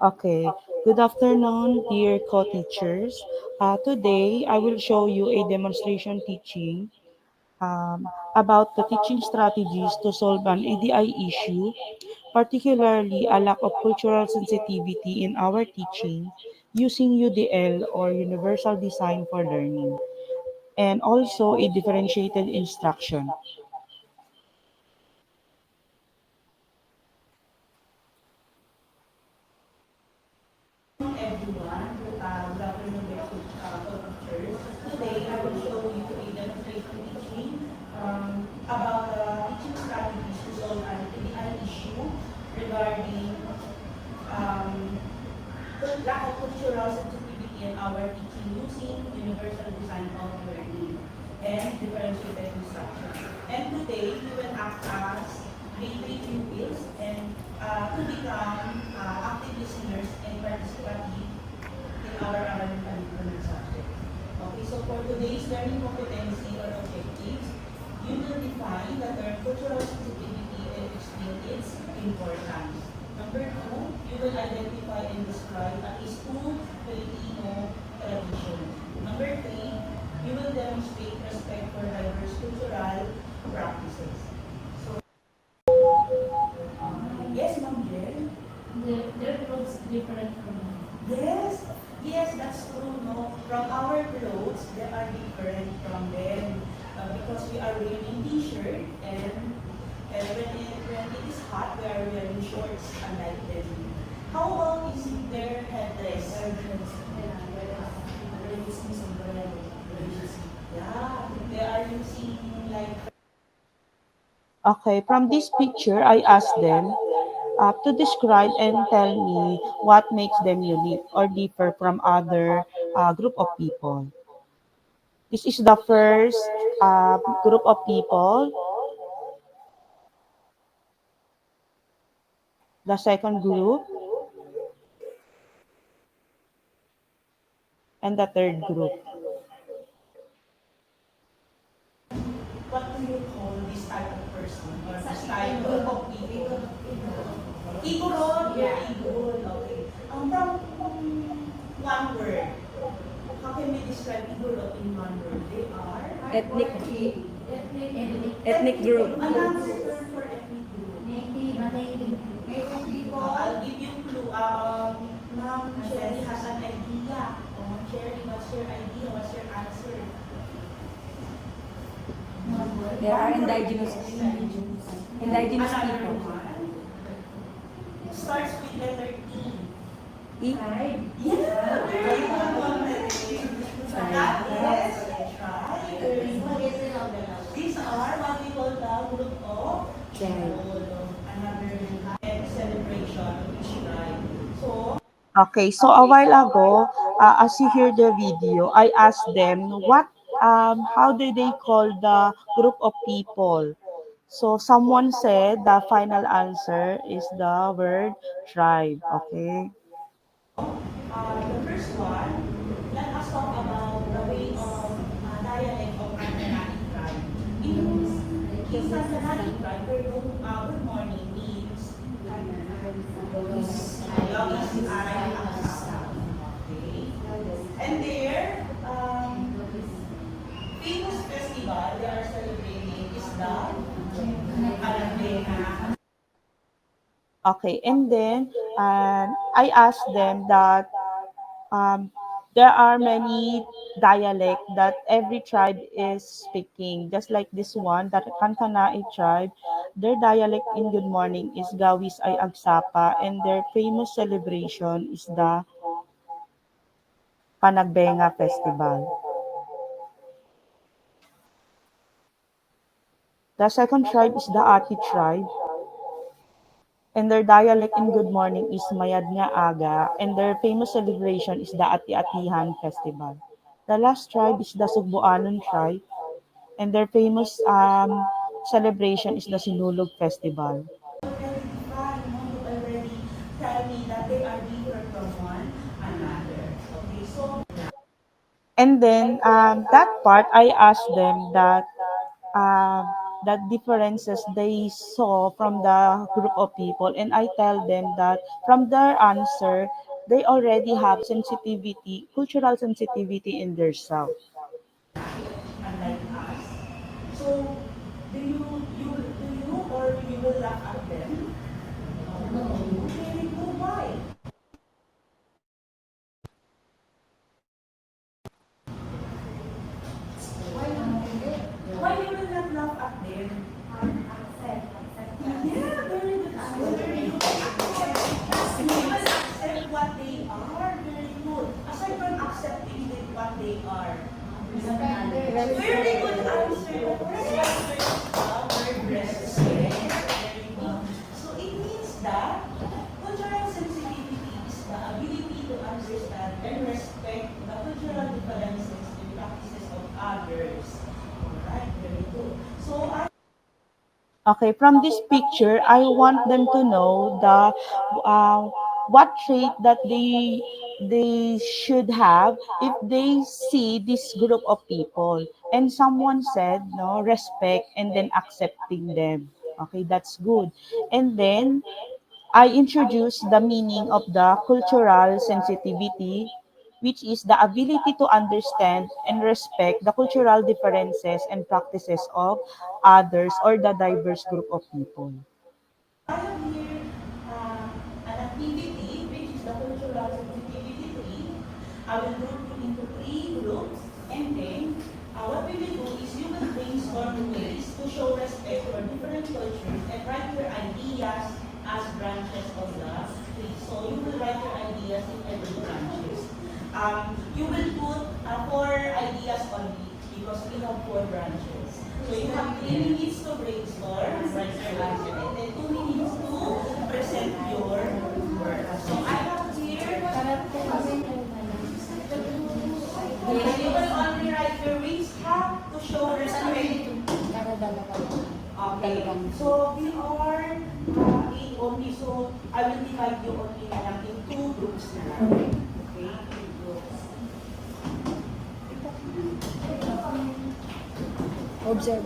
Okay, good afternoon, dear co-teachers. Today, I will show you a demonstration teaching about the teaching strategies to solve an EDI issue, particularly a lack of cultural sensitivity in our teaching using UDL or Universal Design for Learning, and also a differentiated instruction. Everyone, good afternoon, co-teachers. Today, I will show you a demonstration teaching about teaching strategies to solve an issue regarding um, lack of cultural sensitivity in our teaching using universal design of learning and differentiated instruction. And today, we will act as grade 3 pupils and to become active listeners and participative in our Arabic curriculum subject. Okay, so for today's learning competency or objectives, you will define the term cultural sensitivity and explain its importance. Number two, you will identify and describe at least two Filipino traditions. Number three, you will demonstrate respect for diverse cultural practices. So, yes, Ma'am Jen? Their clothes different from Yes, yes, that's true. No, from our clothes, they are different from them because we are wearing t-shirt and when it is hot, we are wearing shorts unlike them. How about is their headdress? Yeah, they are using like. Okay, from this picture, I asked them to describe and tell me what makes them unique or differ from other group of people. This is the first group of people, the second group, and the third group. What do you call this type of person or this type of people? Igorot? Yeah, Igorot. Okay. From one word, how can we describe Igorot in one word? They are Ethnic ethnic group. another term for ethnic group. Native people. I'll give you clue. Ma'am Cherry has an idea. Cherry, what's your idea? What's your answer? There are indigenous Another people. one. It starts with letter E. E. Yeah, very good one. Tribe. That is tribe. These are what we call the group of Tribe. people. Another celebration of each tribe. So, okay, so a while ago, as you hear the video, I asked them how do they call the group of people? So someone said the final answer is the word tribe. Okay. The first one, let us talk about the way of dialect of Antanati tribe. In Antanati tribe, good morning means logis ay aksam. Okay. And there, famous festival they are celebrating is the Alabena. Okay, and then I asked them that um, there are many dialect that every tribe is speaking. Just like this one, that Kankanai tribe, their dialect in Good Morning is Gawis ay Agsapa, and their famous celebration is the Panagbenga Festival. The second tribe is the Ati tribe, and their dialect in Good Morning is Mayad nga Aga, and their famous celebration is the Ati-Atihan Festival. The last tribe is the Sugboanon tribe, and their famous celebration is the Sinulog Festival. And then that part, I asked them that that differences they saw from the group of people, and I tell them that from their answer, they already have sensitivity, cultural sensitivity in their self. unlike us. So, do you or you will laugh at them? No. Okay, go why? Why you will not laugh at them? Yeah, very good. Very good. You will accept what they are. Very good. Aside from accepting them what they are. Very good answer. The first answer is word respect. Very good. So it means that cultural sensitivity is the ability to understand and respect the cultural differences and practices of others. Alright, very good. So I Okay, from this picture, I want them to know the what trait that they should have if they see this group of people. And someone said, no, respect and then accepting them. Okay, that's good. And then I introduced the meaning of the cultural sensitivity, which is the ability to understand and respect the cultural differences and practices of others or the diverse group of people. have here an activity which is the cultural sensitivity tree. I will group you into three groups, and then what we will do is you will brainstorm ways to show respect for different cultures and write your ideas as branches of the tree. So you will write your ideas in every branches. You will put four ideas only because we have four branches. So you have 3 minutes to brainstorm, write your answer, and then 2 minutes to present your work. So I have here, you will only write your ways how to show respect. Okay. So we are eight only, so I will divide you only na lang in two groups na lang. Okay? Two groups. Observe.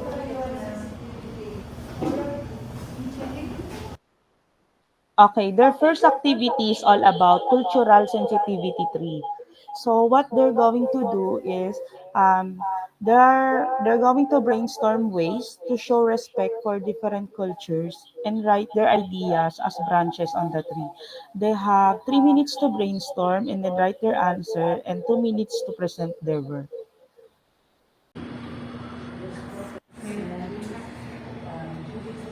Okay, their first activity is all about cultural sensitivity tree. So what they're going to do is they're going to brainstorm ways to show respect for different cultures and write their ideas as branches on the tree. They have 3 minutes to brainstorm and then write their answer and 2 minutes to present their work.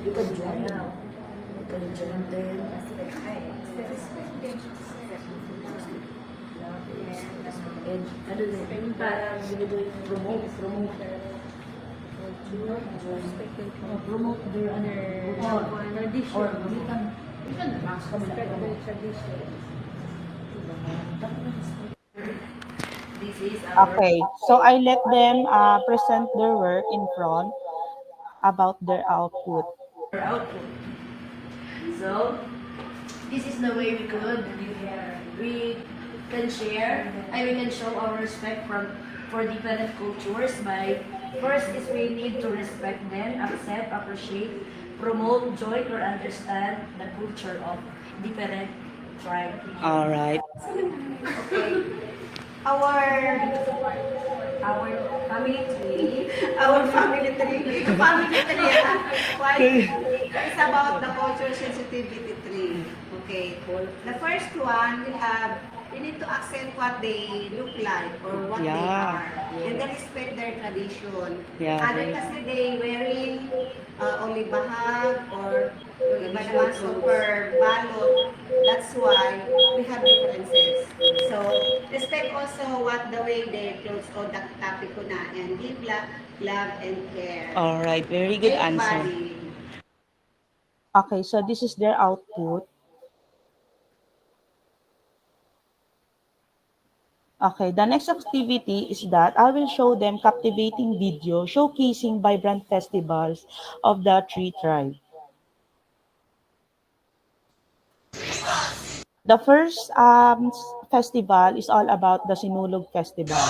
You can join. You can join them. And ano din, parang promote. Promote their tradition. Or we can respect their tradition. This is our Okay, so I let them present their work in front about their output. output. So, this is the way we can share and we can show our respect for different cultures by first is we need to respect them, accept, appreciate, promote, join, or understand the culture of different tribes. All right. Okay. Our family tree, our family tree, It's about the cultural sensitivity tree. Okay. The first one, we need to accept what they look like or what they Yeah. are. And then respect their tradition. Yeah, Other right. kasi they wearing only bahag or yung iba naman super balot. That's why we have differences. So, respect also what the way they clothes o the topic ko na and give love and care. All right, very good answer. Everybody. Okay, so this is their output. Okay, the next activity is that I will show them captivating video showcasing vibrant festivals of the Tree Tribe. The first festival is all about the Sinulog Festival.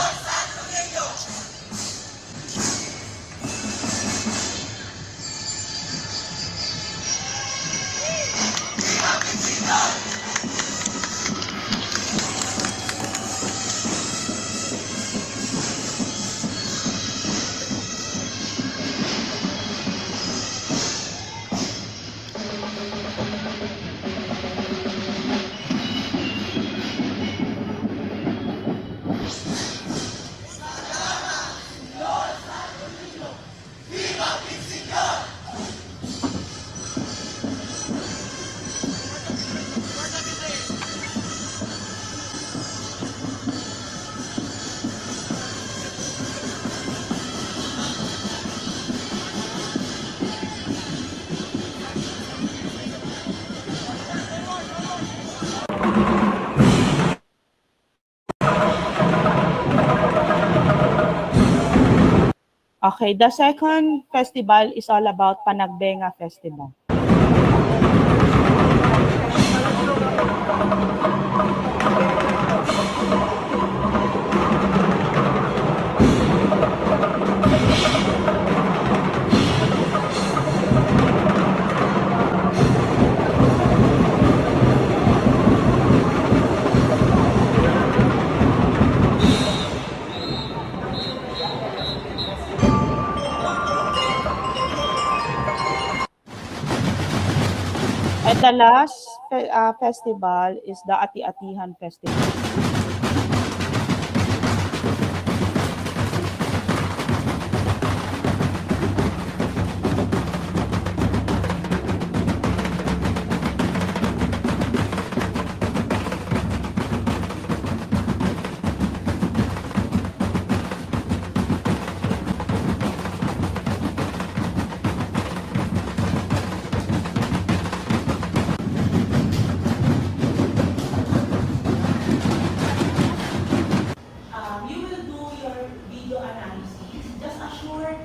Okay, the second festival is all about Panagbenga Festival. And the last festival is the Ati-Atihan Festival. You will do your video analysis, just a short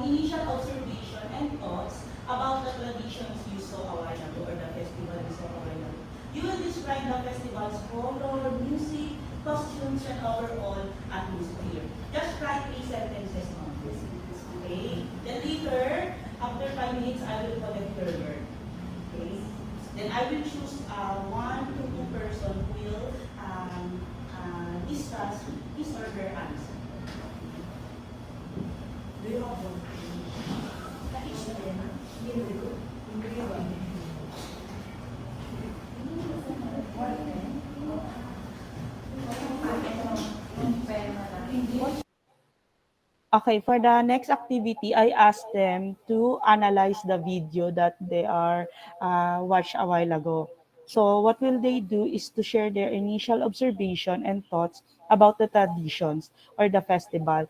initial observation and thoughts about the traditions you saw a while ago or the festival you saw a while ago. You will describe the festival's color, music, costumes, and overall atmosphere. Just write 3 sentences on this. Okay? Then later, after 5 minutes, I will collect your work. Okay? Then I will choose 1 to 2 person who will discuss his or her answer. Do you have one? Okay, for the next activity, I asked them to analyze the video that they are watched a while ago. So what will they do is to share their initial observation and thoughts about the traditions or the festival.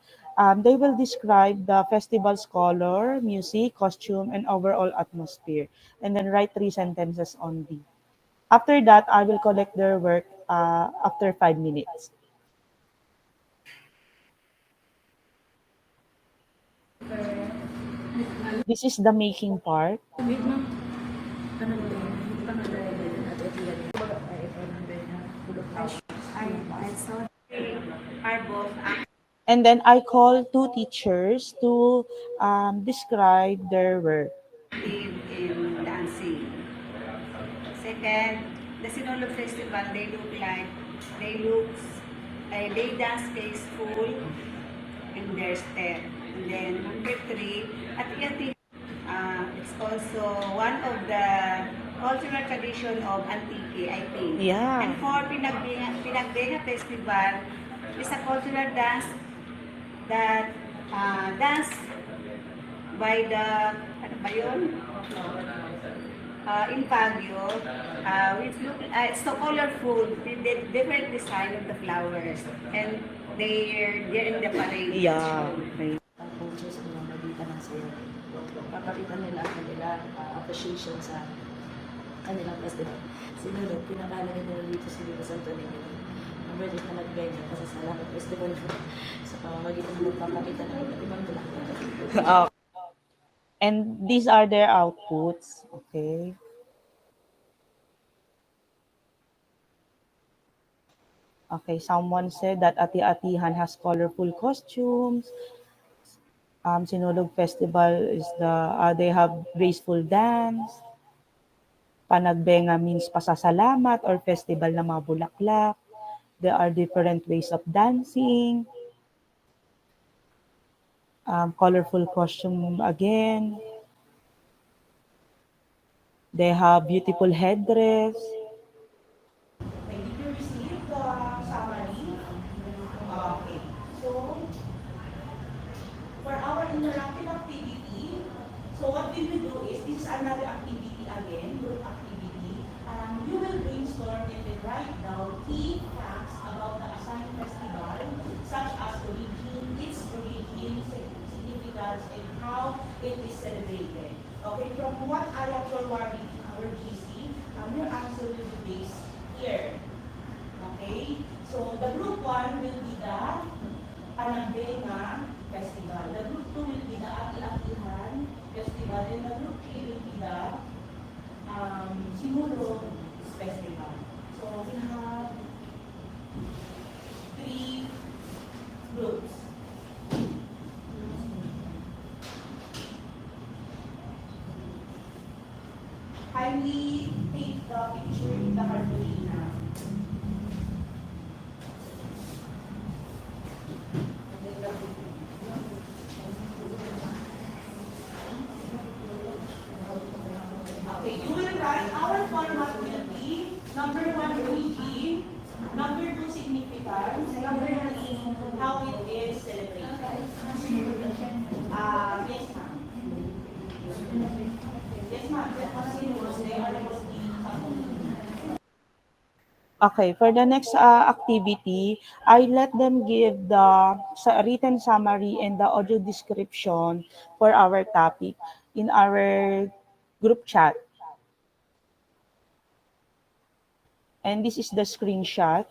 They will describe the festival's color, music, costume, and overall atmosphere, and then write 3 sentences only. After that, I will collect their work after 5 minutes. This is the making part. Wait, ma'am. Ano ba yun? Hindi pa Are both And then I call 2 teachers to describe their work. active in dancing. Second, the Sinulog Festival, they dance graceful in their step. And then number 3, Ati-Ati, it's also one of the cultural tradition of Antique, I think. Yeah. And for Pinagbenga Festival, is a cultural dance that dance by the, ano ba yun? In Baguio, which it's so colorful, the different design of the flowers, and they're in the parade. Yeah. Okay. ang cultures nila nagita ng sayo. Papakita nila ang kanila appreciation sa kanilang festival. Sinunod, pinakalaga nila dito sa Viva Santo Niño. Ang birthday na nagbenga kasi sa Salamat Festival sa pamamagitan ng magpapakita ng iba't ibang bulaklak. And these are their outputs. Okay. Okay, someone said that Ati-Atihan has colorful costumes. Sinulog Festival is they have graceful dance. Panagbenga means pasasalamat or festival ng mga bulaklak. There are different ways of dancing. Colorful costume again. They have beautiful headdress. Did you receive the summary? Okay. So, for our interactive activity, so what we will do is, this is another activity again, group activity. You will brainstorm and then write down key facts about the assigned festival, such as its origin, significance, and how it is celebrated. Okay, from what I have forwarded in our GC, your answer will be based here. Okay, so the group 1 will be the Panagbenga Festival. The group 2 will be the Aki-Akihan Festival, and the group 3 will be the Simulog Festival. So we have 3 groups. Kindly take the picture in the cartolina. Okay, you will write, our format will be number 1 origin, number 2 significance, number 3 how it is celebrated. Yes, ma'am. Yes, ma'am. They are supposed to be Okay, for the next activity, I let them give the written summary and the audio description for our topic in our group chat. And this is the screenshot.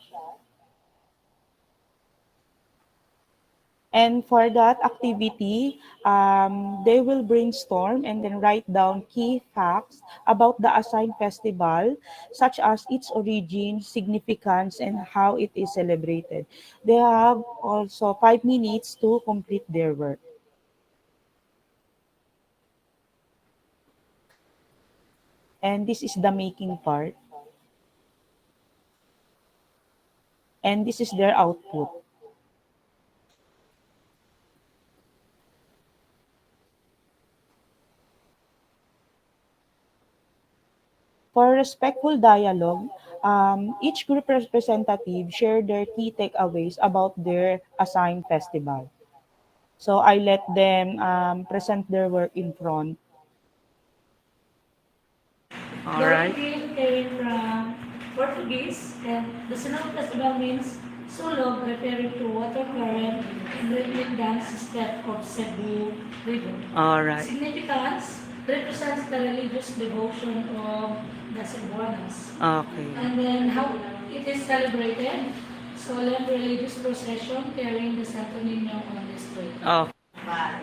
And for that activity, they will brainstorm and then write down key facts about the assigned festival, such as its origin, significance, and how it is celebrated. They have also 5 minutes to complete their work. And this is the making part. And this is their output. For respectful dialogue, each group representative share their key takeaways about their assigned festival. So I let them present their work in front. All The right. origin came from Portuguese, and the Sinulog Festival means sulog, referring to water current and rhythmic dance step of Cebu River. All right. Significance represents the religious devotion of the Cebuanas. Okay. And then how it is celebrated, solemn religious procession carrying the Santo Niño on the street. Oh. But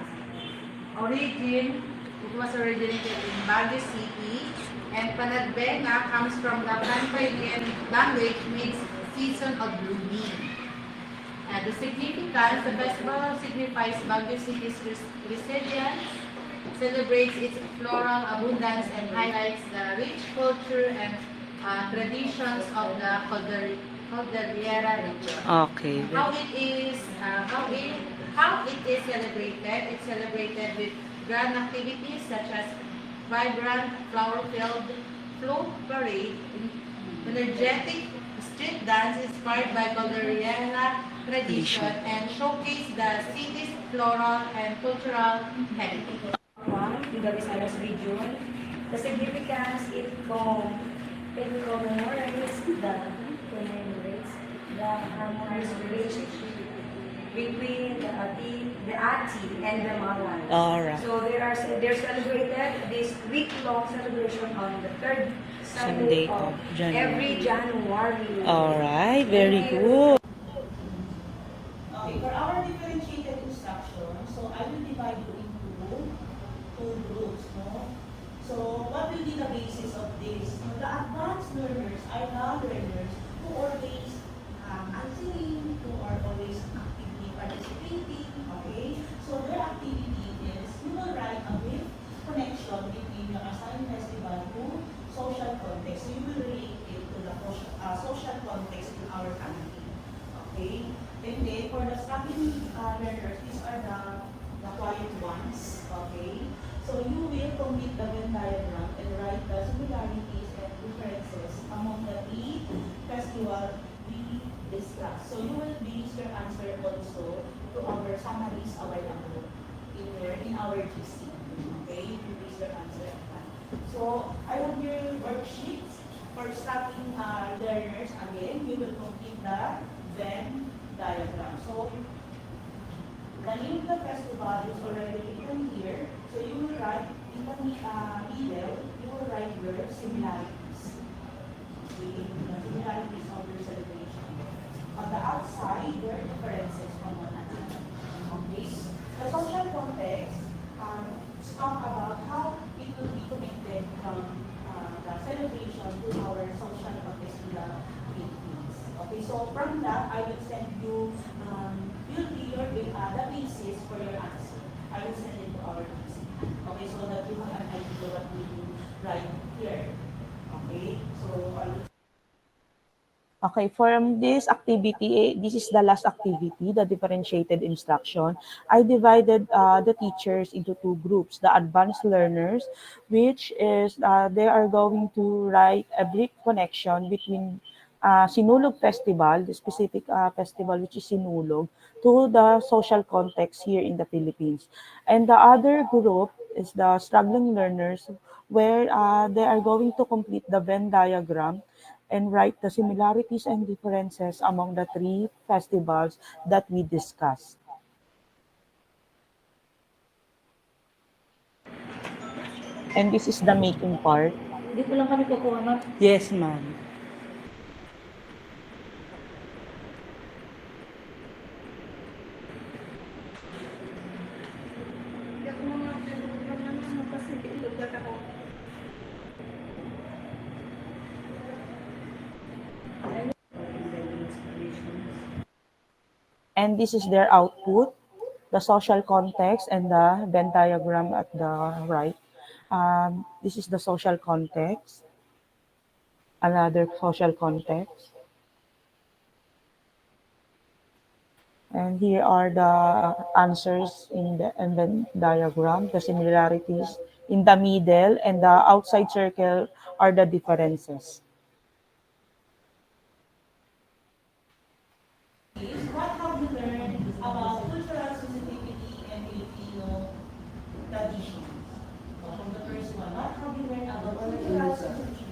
origin, it was originated in Baguio City, and Panagbenga comes from the Pampanga language, means season of blooming. And the significance, the festival signifies Baguio City's resilience, celebrates its floral abundance, and highlights the rich culture and traditions of the Cordillera region. Okay. How it is celebrated? It's celebrated with grand activities such as vibrant flower-filled float parade, energetic street dance inspired by Cordillera tradition, and showcase the city's floral and cultural heritage. In the Visayas region. The significance it commemorates the harmonious relationship between the Ati and the Mawan. All right. So they're celebrated this week-long celebration on the third Sunday Sunday of of January. every January. All right. Very good. Okay, for our differentiated instruction, so I will divide you into 2 groups, no? So what will be the basis of this? The advanced learners are the learners who always answering, who are always actively participating, okay? So their activity is, you will write a brief connection between your assigned festival to social context. So you will relate it to the social context in our country, okay? And then for the struggling learners, these are the quiet ones, okay? So you will complete the Venn diagram and write the similarities and differences among the 3 festival we discussed. So you will base your answer also to our summaries a while ago in our GC, okay? You will base your answer on that. So I have your worksheets for struggling learners. Again, you will complete the Venn diagram. So the name of the festival is already written here. So you will write in the middle, you will write your similarities. Okay, the similarities of your celebration. On the outside, there are differences from one another. Okay, So from that, I will send you, will be your, the basis for your answer. I will send it to our PC. Okay, so that you have an idea what we do right here. Okay, so I will. Okay, from this activity, this is the last activity, the differentiated instruction. I divided the teachers into two groups, the advanced learners, which is they are going to write a brief connection between Sinulog Festival, the specific festival which is Sinulog, to the social context here in the Philippines. And the other group is the struggling learners, where they are going to complete the Venn diagram and write the similarities and differences among the three festivals that we discussed. And this is the making part. Dito lang kami kukuha, ma'am. Yes, ma'am. And this is their output, the social context and the Venn diagram at the right. This is the social context, another social context. And here are the answers in the Venn diagram, the similarities in the middle, and the outside circle are the differences. What have you learned about cultural sensitivity and Filipino traditions? So from the first one, what have you learned about cultural sensitivity?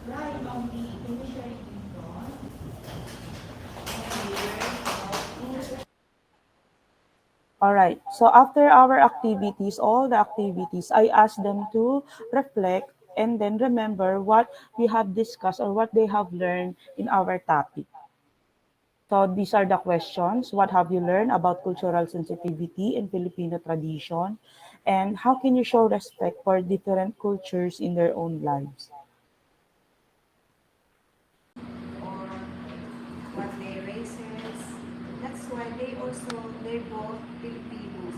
Right, on the initial All right. So after our activities, all the activities, I asked them to reflect and then remember what we have discussed or what they have learned in our topic. So these are the questions. What have you learned about cultural sensitivity and Filipino tradition? And how can you show respect for different cultures in their own lives? Or what they races. That's why they're both Filipinos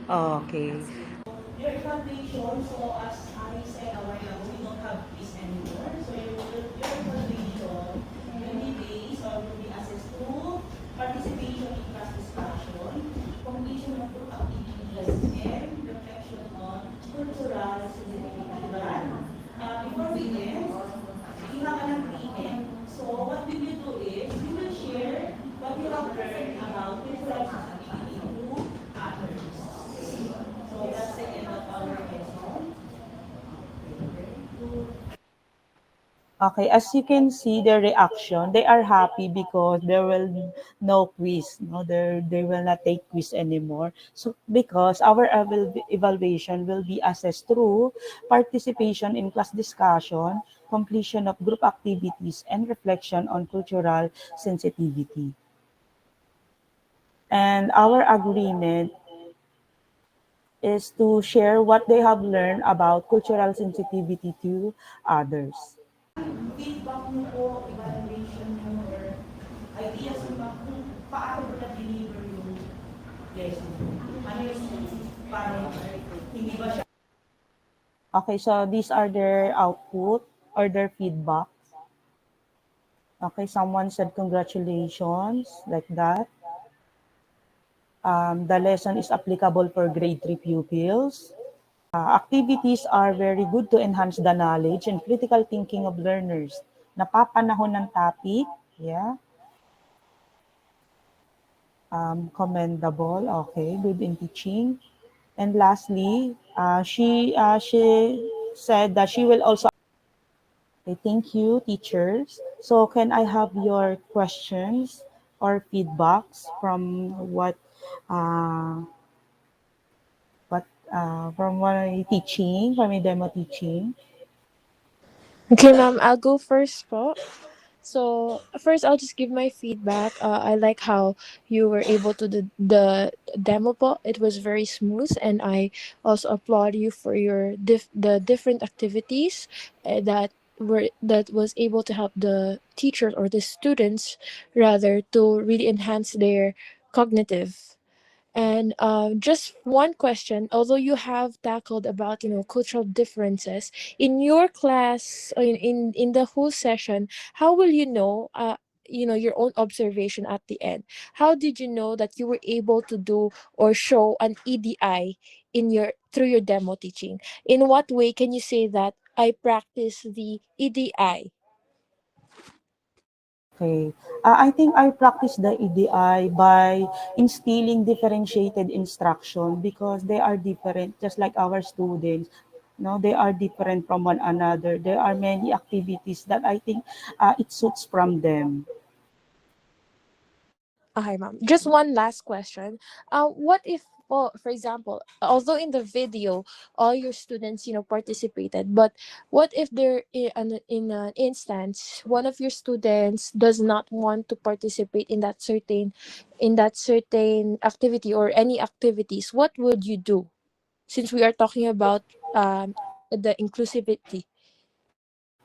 also. Okay. That's it. your evaluation, so as I said a while ago, we don't have this anymore. So your evaluation will be based or will be assessed through participation in class discussion, completion of group activities, and reflection on cultural sensitivity. Before we end, we have an agreement. So what we will do is, we will share what we have learned about cultural sensitivity to others. So that's the end of our lesson. Okay, as you can see their reaction, they are happy because there will be no quiz. No, they will not take quiz anymore. So because our evaluation will be assessed through participation in class discussion, completion of group activities, and reflection on cultural sensitivity. And our agreement is to share what they have learned about cultural sensitivity to others. Feedback mo po, evaluation mo, or ideas mo kung paano mo na-deliver yung lesson mo. Ano yung parang hindi ba siya Okay, so these are their output or their feedback. Okay, someone said congratulations, like that. The lesson is applicable for grade 3 pupils. Activities are very good to enhance the knowledge and critical thinking of learners. Napapanahon ng topic, yeah. Commendable, okay, good in teaching. And lastly, she said that she will also. Okay, thank you, teachers. So can I have your questions or feedbacks from uh, from my teaching, from my demo teaching? Okay, ma'am, I'll go first po. So first, I'll just give my feedback. I like how you were able to do the demo po. It was very smooth, and I also applaud you for your the different activities that was able to help the teachers or the students rather to really enhance their cognitive. And just one question, although you have tackled about cultural differences in your class, in the whole session, how will you know your own observation at the end? How did you know that you were able to do or show an EDI in your through your demo teaching? In what way can you say that I practice the EDI? Okay. I think I practice the EDI by instilling differentiated instruction because they are different, just like our students. No, they are different from one another. There are many activities that I think it suits from them. Hi, ma'am. Just one last question. What if, well, for example, although in the video all your students, participated, but what if there in an instance one of your students does not want to participate in that certain activity or any activities? What would you do? Since we are talking about the inclusivity.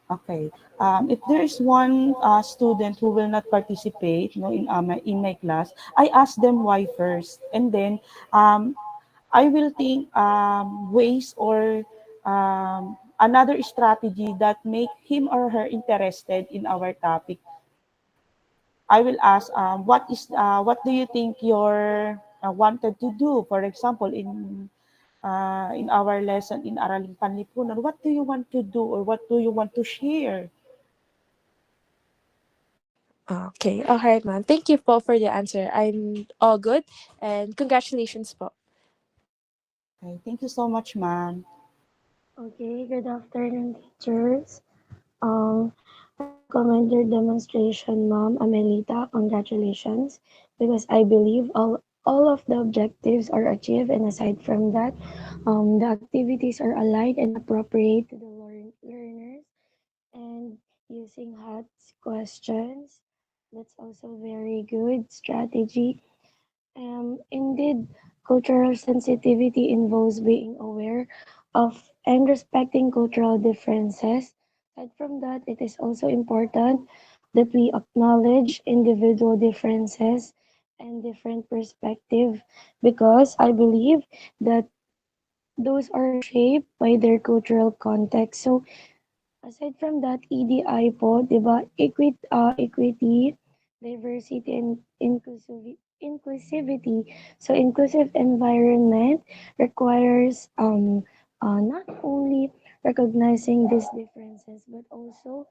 Okay. If there is one student who will not participate, in my class, I ask them why first, and then I will think ways or another strategy that make him or her interested in our topic. I will ask, what do you think you're wanted to do? For example, in our lesson in Araling Panlipunan, what do you want to do or what do you want to share? Okay, all right, ma'am. Thank you po for the answer. I'm all good, and congratulations po. Okay, thank you so much, ma'am. Okay, good afternoon, teachers. Um, I commend your demonstration, Ma'am Amelita. Congratulations, because I believe all of the objectives are achieved, and aside from that, the activities are aligned and appropriate to the learners. And using hot questions, that's also very good strategy. Indeed, cultural sensitivity involves being aware of and respecting cultural differences. Aside from that, it is also important that we acknowledge individual differences and different perspective, because I believe that those are shaped by their cultural context. So aside from that, EDI po, 'di ba? Equity, diversity, and inclusivity. So inclusive environment requires not only recognizing these differences, but also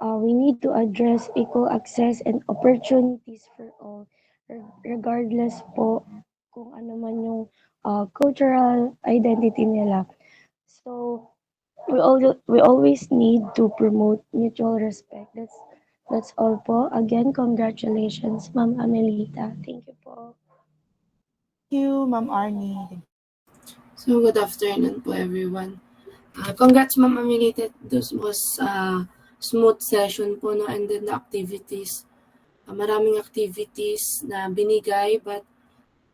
we need to address equal access and opportunities for all, regardless po kung ano man yung cultural identity nila. So we always need to promote mutual respect. That's all po. Again, congratulations, Ma'am Amelita. Thank you po. Thank you, Ma'am Arnie. So, good afternoon po everyone. Congrats Ma'am Amelita. This was a smooth session po, no? And then the activities. Maraming activities na binigay but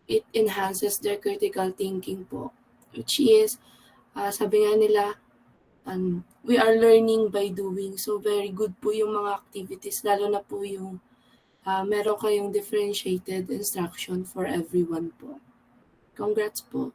it enhances their critical thinking po. Which is, sabi nga nila, we are learning by doing. So, very good po yung mga activities. Lalo na po yung meron kayong differentiated instruction for everyone po. Congrats po.